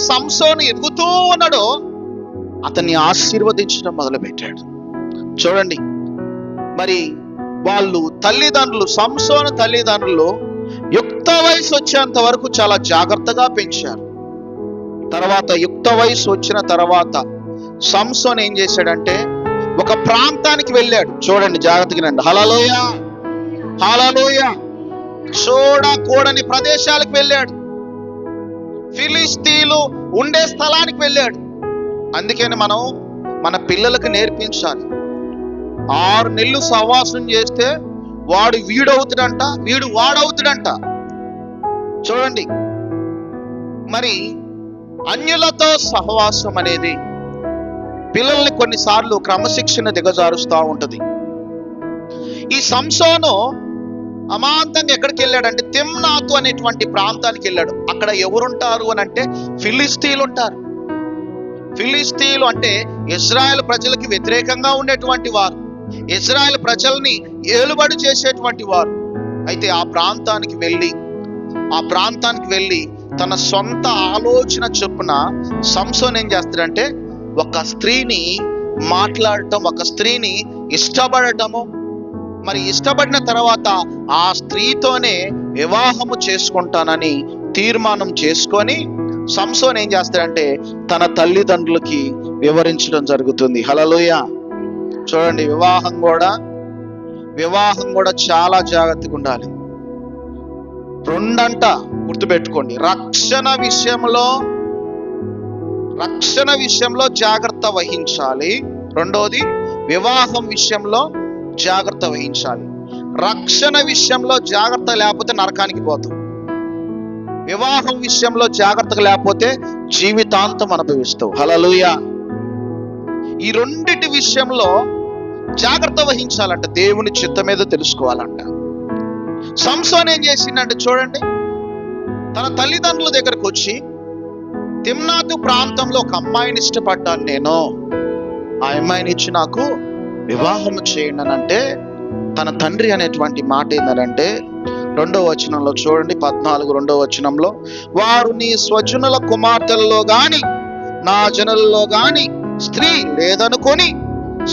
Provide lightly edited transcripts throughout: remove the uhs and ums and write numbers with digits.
సంసోను ఎదుగుతూ ఉన్నాడో అతన్ని ఆశీర్వదించడం మొదలుపెట్టాడు. చూడండి, మరి వాళ్ళు తల్లిదండ్రులు, సంసోను తల్లిదండ్రులు యుక్త వయసు వచ్చేంత వరకు చాలా జాగ్రత్తగా పెంచారు. తర్వాత యుక్త వయసు వచ్చిన తర్వాత సంసోను ఏం చేశాడంటే ఒక ప్రాంతానికి వెళ్ళాడు. చూడండి జాగ్రత్తగా రండి. హల్లెలూయా, హల్లెలూయా. చూడకూడని ప్రదేశాలకు వెళ్ళాడు. ఫిలిష్తీయులు ఉండే స్థలానికి వెళ్ళాడు. అందుకని మనం మన పిల్లలకు నేర్పించాలి. 6 నెలలు సహవాసం చేస్తే వాడు వీడవుతాడంట, వీడు వాడవుతాడంట. చూడండి, మరి అన్యులతో సహవాసం అనేది పిల్లల్ని కొన్నిసార్లు క్రమశిక్షణ దిగజారుస్తూ ఉంటది. ఈ సంసోను అమాంతంగా ఎక్కడికి వెళ్ళాడంటే తిమ్నాతు అనేటువంటి ప్రాంతానికి వెళ్ళాడు. అక్కడ ఎవరుంటారు అని అంటే ఫిలిష్తీయులు ఉంటారు. ఫిలిష్తీయులు అంటే ఇజ్రాయెల్ ప్రజలకి వ్యతిరేకంగా ఉండేటువంటి వారు, ఇజ్రాయెల్ ప్రజల్ని ఏలుబడి చేసేటువంటి వారు. అయితే ఆ ప్రాంతానికి వెళ్ళి తన సొంత ఆలోచన చొప్పున సంసోను ఏం చేస్తాడంటే ఒక స్త్రీని మాట్లాడటం, ఒక స్త్రీని ఇష్టపడటము, మరి ఇష్టపడిన తర్వాత ఆ స్త్రీతోనే వివాహము చేసుకుంటానని తీర్మానం చేసుకొని సంసోను ఏం చేస్తాడంటే తన తల్లిదండ్రులకి వివరించడం జరుగుతుంది. హల్లెలూయా. చూడండి, వివాహం కూడా చాలా జాగ్రత్తగా ఉండాలి. రెండంట గుర్తుపెట్టుకోండి. రక్షణ విషయంలో జాగ్రత్త వహించాలి. రెండోది వివాహం విషయంలో జాగ్రత్త వహించాలి. రక్షణ విషయంలో జాగ్రత్త లేకపోతే నరకానికి పోతాం. వివాహం విషయంలో జాగ్రత్తగా లేకపోతే జీవితాంతం అనుభవిస్తావు. హల్లెలూయా. ఈ రెండిటి విషయంలో జాగ్రత్త వహించాలంట, దేవుని చిత్తం మీద తెలుసుకోవాలంట. సంసోను ఏం చేసిందంటే చూడండి, తన తల్లిదండ్రుల దగ్గరకు వచ్చి తిమ్నాతు ప్రాంతంలో ఒక అమ్మాయిని ఇష్టపడ్డాను నేను, ఆ అమ్మాయిని ఇచ్చి నాకు వివాహం చేయండి అని అంటే తన తండ్రి అనేటువంటి మాట ఏంటంటే 2వ వచనంలో చూడండి, 14 2వ వచనంలో, వారు నీ స్వజనుల కుమార్తెలలో గాని నా జనులలో గాని స్త్రీ లేదనుకొని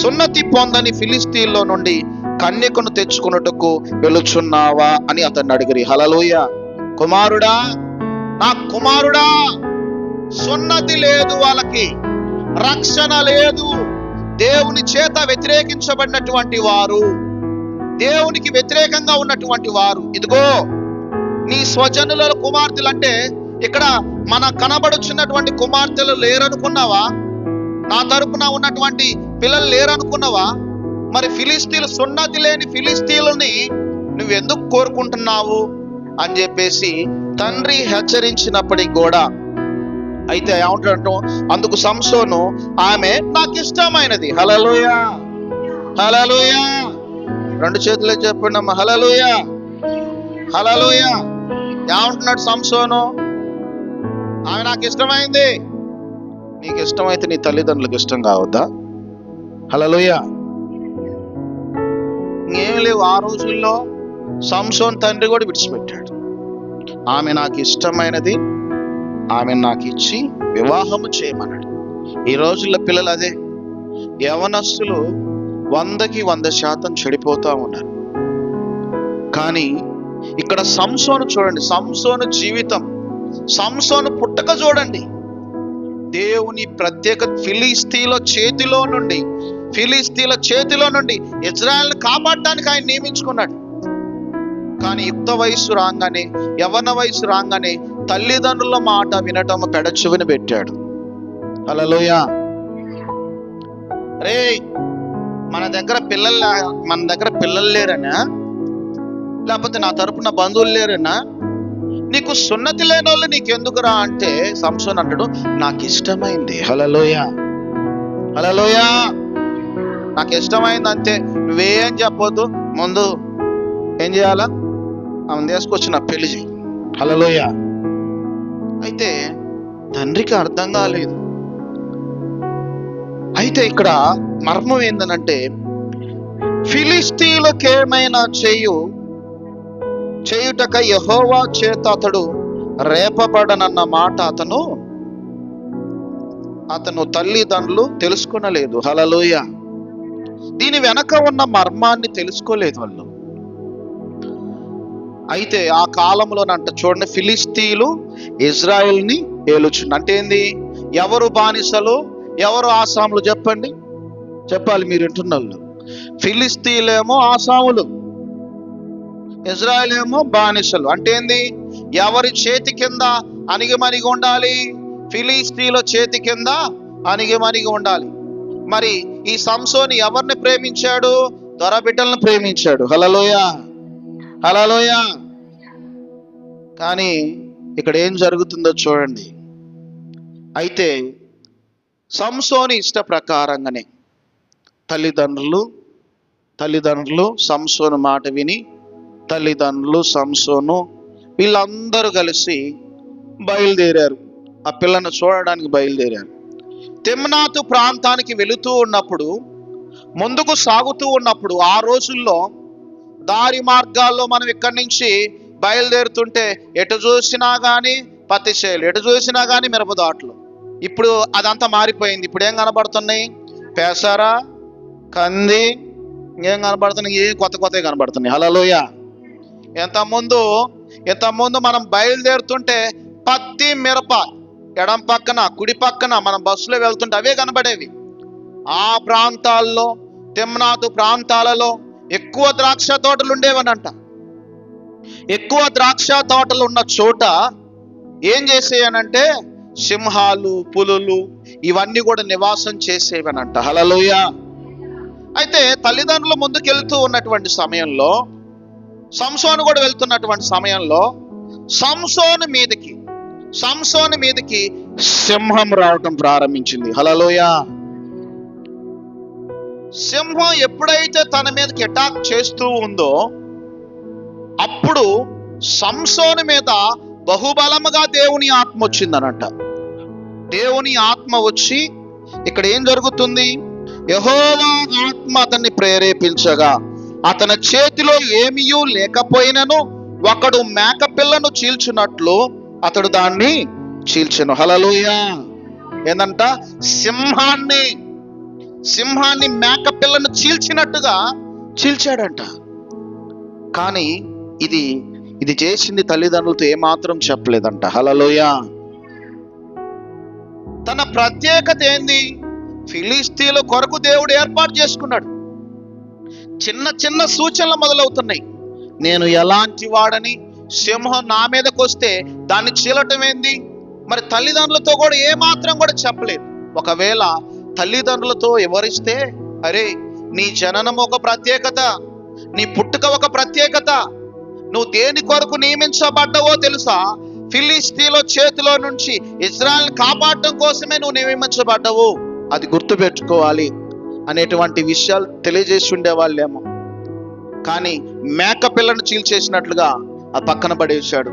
సున్నతి పొందని ఫిలిష్తీయుల్లో నుండి కన్యకను తెచ్చుకున్నట్టుకు వెలుచున్నావా అని అతన్ని అడిగిరి. హల్లెలూయా. కుమారుడా, నా కుమారుడా, సున్నతి లేదు, వాళ్ళకి రక్షణ లేదు, దేవుని చేత వ్యతిరేకించబడినటువంటి వారు, దేవునికి వ్యతిరేకంగా ఉన్నటువంటి వారు. ఇదిగో నీ స్వజనుల కుమార్తెలు అంటే ఇక్కడ మన కనబడుచున్నటువంటి కుమార్తెలు లేరనుకున్నావా? నా తరపున ఉన్నటువంటి పిల్లలు లేరనుకున్నావా? మరి ఫిలిష్తీయులు, సున్నతి లేని ఫిలిష్తీయులని నువ్వు ఎందుకు కోరుకుంటున్నావు అని చెప్పేసి తండ్రి హెచ్చరించినప్పటికి కూడా అయితే ఏమంటాడంటే అందుకు సంసోను ఆమె నాకు ఇష్టమైనది. హల్లెలూయా, హల్లెలూయా. 2 చేతులే చెప్పండి అమ్మ. హల్లెలూయా, హల్లెలూయా. ఏమంటున్నాడు సంసోను? ఆమె నాకు ఇష్టమైంది. నీకు ఇష్టమైతే నీ తల్లిదండ్రులకు ఇష్టం కావద్దా? హల్లెలూయా. ఇంకేం లేవు. ఆ రోజుల్లో సంసోను తండ్రి కూడా విడిచిపెట్టాడు. ఆమె నాకు ఇష్టమైనది, ఆమె నాకు ఇచ్చి వివాహము చేయమన్నాడు. ఈ రోజుల్లో పిల్లలు అదే, యవనస్తులు 100కి 100% చెడిపోతా ఉన్నారు. కానీ ఇక్కడ సంసోను చూడండి, సంసోను జీవితం, సంసోను పుట్టక చూడండి. దేవుని ప్రత్యేక ఫిలిష్తీయుల చేతిలో నుండి ఇజ్రాయెల్ని కాపాడటానికి ఆయన నియమించుకున్నాడు. కానీ యుక్త వయస్సు రాగానే, యవ్వన వయసు రాగానే తల్లిదండ్రుల మాట వినటం పెడచెవిని పెట్టాడు. హల్లెలూయా. రే, మన దగ్గర పిల్లలు లేరనా? లేకపోతే నా తరపున బంధువులు లేరనా? నీకు సున్నతి లేని వాళ్ళు నీకెందుకురా అంటే సంసోను అంటాడు నాకు ఇష్టమైంది. హల్లెలూయా, హల్లెలూయా. నాకు ఇష్టమైంది అంతే, నువ్వేం చెప్పొద్దు. ముందు ఏం చేయాలా? ఆమె తీసుకొచ్చి నా పెళ్లి చేయి. హల్లెలూయా. అయితే తండ్రికి అర్థం కాలేదు. అయితే ఇక్కడ మర్మం ఏందనంటే ఫిలిష్తీయులకు ఏమైనా చేయుటక యెహోవా చేత అతడు రేపబడనన్న మాట అతను అతను తల్లిదండ్రులు తెలుసుకొనలేదు. హల్లెలూయా. దీని వెనక ఉన్న మర్మాన్ని తెలుసుకోలేదు వాళ్ళు. అయితే ఆ కాలంలోనంట చూడండి, ఫిలిస్తీయులు ఇజ్రాయెల్ని ఏలుచుండు. అంటే ఏంది? ఎవరు బానిసలు, ఎవరు ఆసాములు? చెప్పాలి మీరు వింటున్న వాళ్ళు. ఫిలిస్తీయులేమో ఆసాములు, ఇజ్రాయెల్ ఏమో బానిసలు. అంటే ఏంది? ఎవరి చేతి కింద అణిగిమణిగి ఉండాలి? ఫిలిస్తీయుల చేతి కింద అణిగిమణిగి ఉండాలి. మరి ఈ సంసోను ఎవరిని ప్రేమించాడు? దొరబిడ్డలను ప్రేమించాడు. హల్లెలూయా, హల్లెలూయా. కానీ ఇక్కడ ఏం జరుగుతుందో చూడండి. అయితే సంసోను ఇష్ట ప్రకారంగానే తల్లిదండ్రులు సంసోను మాట విని, తల్లిదండ్రులు సంసోను వీళ్ళందరూ కలిసి బయలుదేరారు. ఆ పిల్లను చూడడానికి బయలుదేరారు. తిమ్నాతు ప్రాంతానికి వెళుతూ ఉన్నప్పుడు, ముందుకు సాగుతూ ఉన్నప్పుడు, ఆ రోజుల్లో దారి మార్గాల్లో మనం ఇక్కడి నుంచి బయలుదేరుతుంటే ఎటు చూసినా కానీ పత్తి చేలు, ఎటు చూసినా కానీ మిరపదాట్లు. ఇప్పుడు అదంతా మారిపోయింది. ఇప్పుడు ఏం కనబడుతున్నాయి? పెసర, కంది, ఏం కనబడుతున్నాయి? ఏ కొత్తవి కనబడుతున్నాయి. హల్లెలూయా. ఇంతకుముందు మనం బయలుదేరుతుంటే పత్తి, మిరప ఎడం పక్కన కుడి పక్కన మనం బస్సులో వెళ్తుంటే అవే కనబడేవి. ఆ ప్రాంతాల్లో, తిమ్నాతు ప్రాంతాలలో ఎక్కువ ద్రాక్ష తోటలు ఉండేవనంట. ఎక్కువ ద్రాక్ష తోటలు ఉన్న చోట ఏం చేసేయనంటే సింహాలు, పులులు ఇవన్నీ కూడా నివాసం చేసేవనంట. హల్లెలూయా. అయితే తల్లిదండ్రులు ముందుకెళ్తూ ఉన్నటువంటి సమయంలో, సంసోను కూడా వెళ్తున్నటువంటి సమయంలో సంసోను మీదకి సింహం రావటం ప్రారంభించింది. హల్లెలూయా. సింహం ఎప్పుడైతే తన మీదకి అటాక్ చేస్తూ ఉందో అప్పుడు సంసోను మీద బహుబలముగా దేవుని ఆత్మ వచ్చిందనంట. దేవుని ఆత్మ వచ్చి ఇక్కడ ఏం జరుగుతుంది? యెహోవా ఆత్మ అతన్ని ప్రేరేపించగా అతని చేతిలో ఏమీయూ లేకపోయినను ఒకడు మేకపిల్లను చీల్చినట్లు అతడు దాన్ని చీల్చెను. హల్లెలూయా. ఏందంట? సింహాన్ని మేకపిల్లను చీల్చినట్టుగా చీల్చాడంట. కానీ ఇది చేసింది తల్లిదండ్రులతో ఏమాత్రం చెప్పలేదంట. హల్లెలూయా. తన ప్రత్యేకత ఏంది? ఫిలిస్తీయుల కొరకు దేవుడు ఏర్పాటు చేసుకున్నాడు. చిన్న చిన్న సూచనలు మొదలవుతున్నాయి. నేను ఎలాంటి వాడని, సింహం నా మీదకి వస్తే దాన్ని చీలటం ఏంది? మరి తల్లిదండ్రులతో కూడా ఏమాత్రం కూడా చెప్పలేదు. ఒకవేళ తల్లిదండ్రులతో వివరిస్తే, అరే నీ జననం ఒక ప్రత్యేకత, నీ పుట్టుక ఒక ప్రత్యేకత, నువ్వు దేని కొరకు నియమించబడ్డావో తెలుసా? ఫిలిస్తీయుల చేతిలో నుంచి ఇజ్రాయెల్ని కాపాడటం కోసమే నువ్వు నియమించబడ్డావు, అది గుర్తుపెట్టుకోవాలి అనేటువంటి విషయాలు తెలియజేసి ఉండేవాళ్ళేమో. కానీ మేక పిల్లను చీల్చేసినట్లుగా ఆ పక్కన పడేశాడు.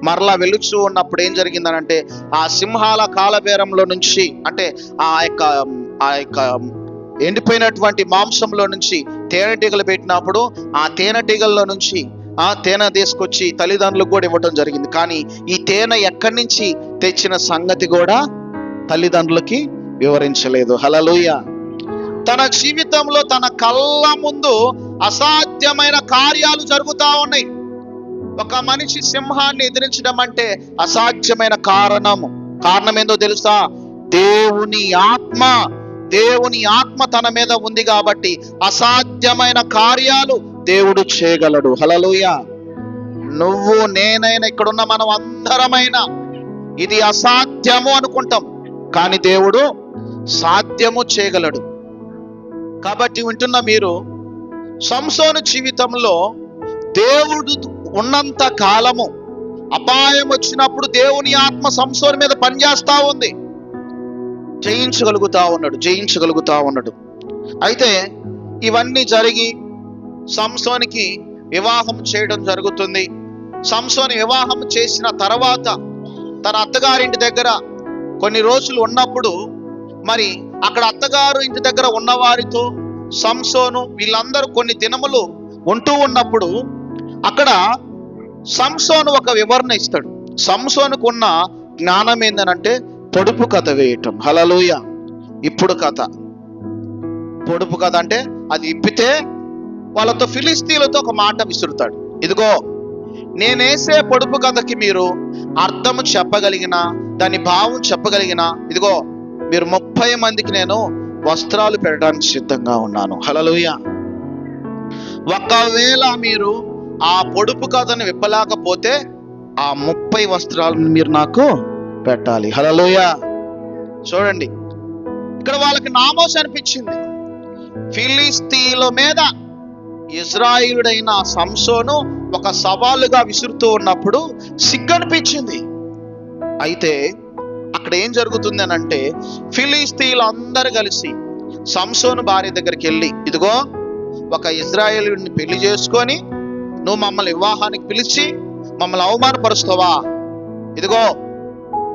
మరలా వెలుచు ఉన్నప్పుడు ఏం జరిగిందనంటే ఆ సింహాల కాలబేరంలో నుంచి, అంటే ఆ యొక్క ఎండిపోయినటువంటి మాంసంలో నుంచి తేనెటీగలు పెట్టినప్పుడు ఆ తేనెటీగల్లో నుంచి ఆ తేనె తీసుకొచ్చి తల్లిదండ్రులకు కూడా ఇవ్వటం జరిగింది. కానీ ఈ తేనె ఎక్కడి నుంచి తెచ్చిన సంగతి కూడా తల్లిదండ్రులకి వివరించలేదు. హల్లెలూయా. తన జీవితంలో తన కళ్ళ ముందు అసాధ్యమైన కార్యాలు జరుగుతూ ఉన్నాయి. ఒక మనిషి సింహాన్ని ఎదిరించడం అంటే అసాధ్యమైన కారణం ఏందో తెలుసా? దేవుని ఆత్మ తన మీద ఉంది కాబట్టి అసాధ్యమైన కార్యాలు దేవుడు చేయగలడు. హల్లెలూయా. నువ్వు నేనైనా ఇక్కడున్న మనం అందరమైనా ఇది అసాధ్యము అనుకుంటాం, కానీ దేవుడు సాధ్యము చేయగలడు. కాబట్టి వింటున్న మీరు, సంసోను జీవితంలో దేవుడు ఉన్నంత కాలము అపాయం వచ్చినప్పుడు దేవుని ఆత్మ సంసోను మీద పనిచేస్తా ఉంది. జయించగలుగుతా ఉన్నాడు. అయితే ఇవన్నీ జరిగి సంసోనికి వివాహం చేయడం జరుగుతుంది. సంసోను వివాహం చేసిన తర్వాత తన అత్తగారింటి దగ్గర కొన్ని రోజులు ఉన్నప్పుడు, మరి అక్కడ అత్తగారు ఇంటి దగ్గర ఉన్నవారితో సంసోను వీళ్ళందరూ కొన్ని దినములు ఉంటూ ఉన్నప్పుడు అక్కడ సంసోను ఒక వివరణ ఇస్తాడు. సంసోనుకున్న జ్ఞానం ఏందనంటే పొడుపు కథ వేయటం. హల్లెలూయ. ఇప్పుడు కథ, పొడుపు కథ అంటే అది ఇప్పితే వాళ్ళతో ఫిలిస్తీన్లతో ఒక మాట విసురుతాడు. ఇదిగో నేనేసే పొడుపు కథకి మీరు అర్థము చెప్పగలిగిన, దాని భావం చెప్పగలిగిన, ఇదిగో మీరు 30 మందికి నేను వస్త్రాలు పెట్టడానికి సిద్ధంగా ఉన్నాను. హల్లెలూయ. ఒకవేళ మీరు ఆ పొడుపు కథను విప్పలేకపోతే ఆ 30 వస్త్రాలను మీరు నాకు పెట్టాలి. హల్లెలూయ. చూడండి, ఇక్కడ వాళ్ళకి నామోస్ అనిపించింది. ఫిలిస్తీన్ల మీద ఇజ్రాయిలుడైన సంసోను ఒక సవాలుగా విసురుతూ ఉన్నప్పుడు సిగ్గనిపించింది. అయితే అక్కడ ఏం జరుగుతుంది అని అంటే, ఫిలిస్తీన్లు అందరు కలిసి సంసోను భార్య దగ్గరికి వెళ్ళి, ఇదిగో ఒక ఇజ్రాయేలుని పెళ్లి చేసుకొని నువ్వు మమ్మల్ని వివాహానికి పిలిచి మమ్మల్ని అవమానపరుస్తావా? ఇదిగో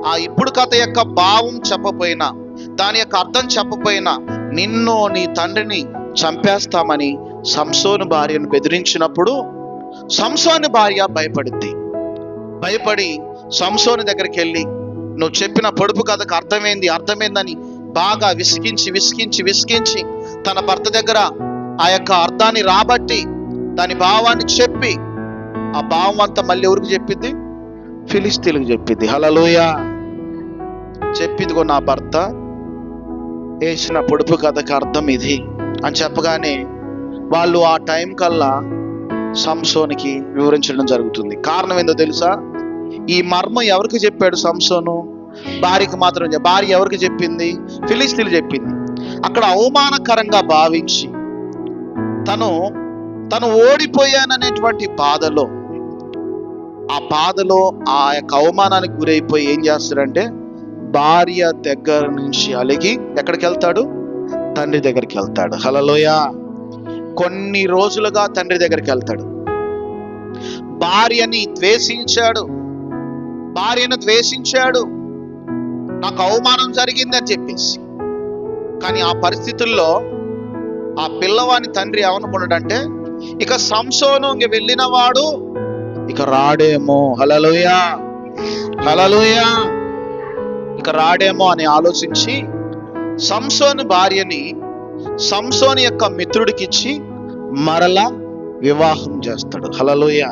ఆ ఇప్పుడు కథ యొక్క భావం చెప్పపోయినా, దాని యొక్క అర్థం చెప్పపోయినా నిన్ను నీ తండ్రిని చంపేస్తామని సంసోను భార్యను బెదిరించినప్పుడు సంసోను భార్య భయపడి సంసోను దగ్గరికి వెళ్ళి, నువ్వు చెప్పిన పొడుపు కథకు అర్థమైందని బాగా విసిగించి తన భర్త దగ్గర ఆ యొక్క అర్థాన్ని రాబట్టి దాని భావాన్ని చెప్పి, ఆ భావం అంతా మళ్ళీ ఎవరికి చెప్పింది? ఫిలిస్తీన్లకు చెప్పింది. హల్లెలూయ. చెప్పిదిగో నా భర్త వేసిన పొడుపు కథకు అర్థం ఇది అని చెప్పగానే వాళ్ళు ఆ టైం కల్లా సంసోనికి వివరించడం జరుగుతుంది. కారణం ఏందో తెలుసా? ఈ మర్మం ఎవరికి చెప్పాడు సంసోను? భార్యకి మాత్రం. భార్య ఎవరికి చెప్పింది? ఫిలిస్తీన్లు చెప్పింది. అక్కడ అవమానకరంగా భావించి తను ఓడిపోయాననేటువంటి బాధలో ఆ యొక్క అవమానానికి గురైపోయి ఏం చేస్తాడంటే, భార్య దగ్గర నుంచి అలిగి ఎక్కడికి వెళ్తాడు? తండ్రి దగ్గరికి వెళ్తాడు. హల్లెలూయ. కొన్ని రోజులుగా తండ్రి దగ్గరికి వెళ్తాడు. భార్యను ద్వేషించాడు, నాకు అవమానం జరిగింది అని చెప్పేసి. కానీ ఆ పరిస్థితుల్లో ఆ పిల్లవాని తండ్రి ఏమనుకున్నాడంటే, ఇక సంసోను వెళ్ళిన వాడు ఇక రాడేమో. హల్లెలూయ. ఇక రాడేమో అని ఆలోచించి సంసోను భార్యని సంసోను యొక్క మిత్రుడికిచ్చి మరలా వివాహం చేస్తాడు. హల్లెలూయ.